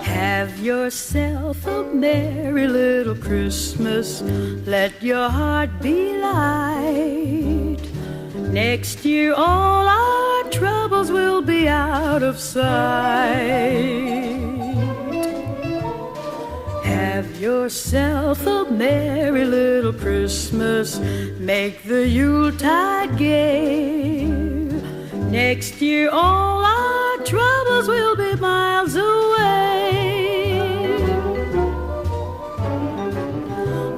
Have yourself a merry little Christmas. Let your heart be light. Next year all our troubles will be out of sight. Have yourself a merry little Christmas. Make the Yuletide gay. Next year all our troubles will be miles away.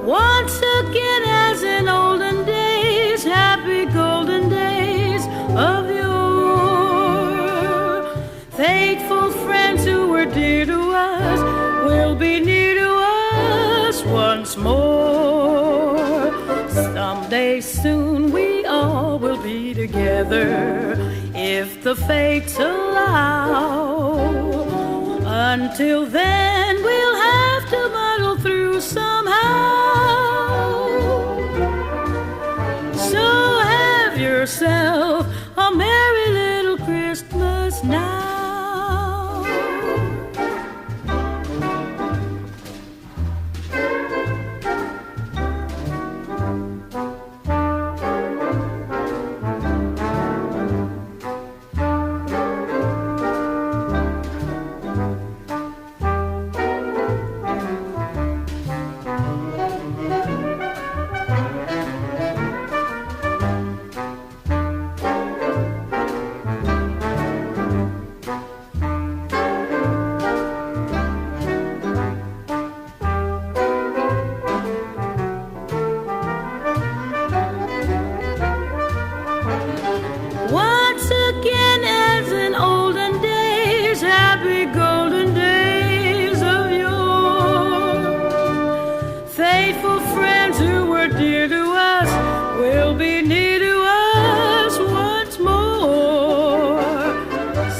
Once again, as in olden days, happy golden days of yore, faithful friends who were dear to us will be near to us once more. Someday soon we all will be together, if the fates allow. Until then we'll have to muddle through somehow. So have yourself a merry little Christmas now.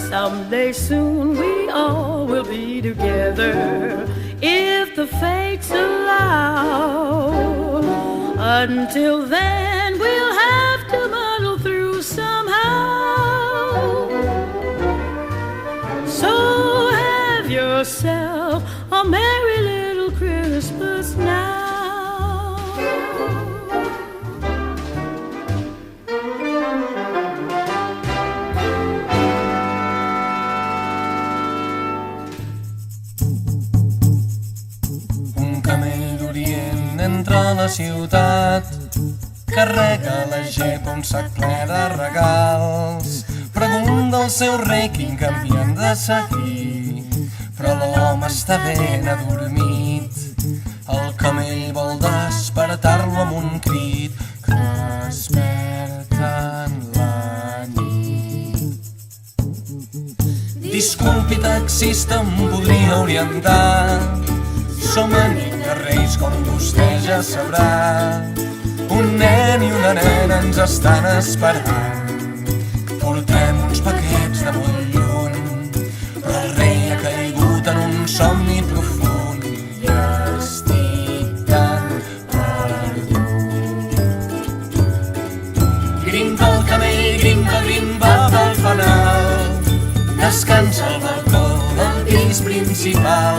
Someday soon we all will be together, if the fates allow. Until then we'll have to muddle through somehow. So have yourself a merry little Christmas now. Entra a la ciutat, carrega la gepa un sac ple de regals. Pregunta al seu rei quin camí han de seguir, però l'home està ben adormit. El camell vol despertar-lo amb un crit que desperta en la nit. Disculpi, taxista, em podria orientar? Som a nit de Reis, com vostè ja sabrà. Un nen i una nena ens estan esperant. Portem uns paquets de molt lluny, però el rei ha caigut en un somni profund i estic tan perdut. Grimpa el camell, grimpa, grimpa pel fanal. Descansa al balcó del pis principal.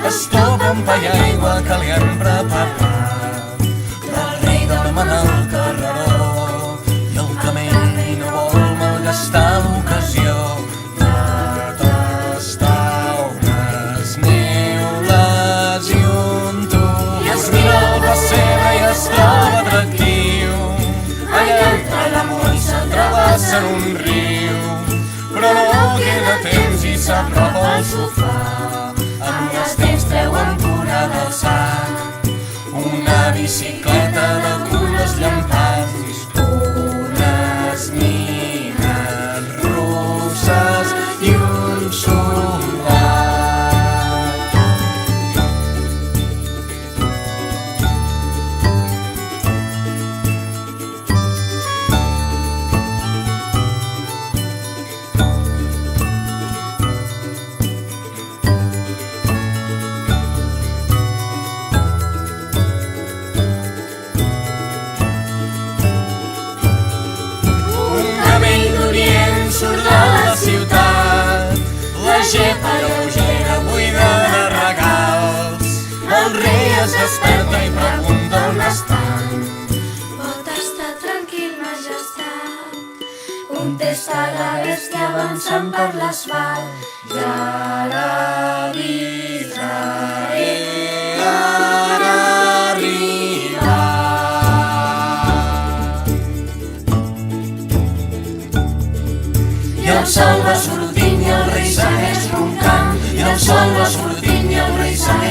Estopa un pa i aigua que li han preparat, però el rei demana el carreró i el camell no vol malgastar l'ocasió de tastar unes neules i un tub. I es mira el pessebre i es troba atractiu. Allà entra l'amor i s'entravessa en un riu, però no queda temps i s'apropa al sofà. Amb les dents treuen pura del sac una bicicleta de colors llampants, unes nines russes i un soldat. desperta i pregunta on estan. Pot estar tranquil, majestat. Contesta la bèstia avançant per l'asfalt. Ja l'avisaré, ara arriba. I el sol va sortint i el rei segueix roncant. I el sol va sortint i el rei segueix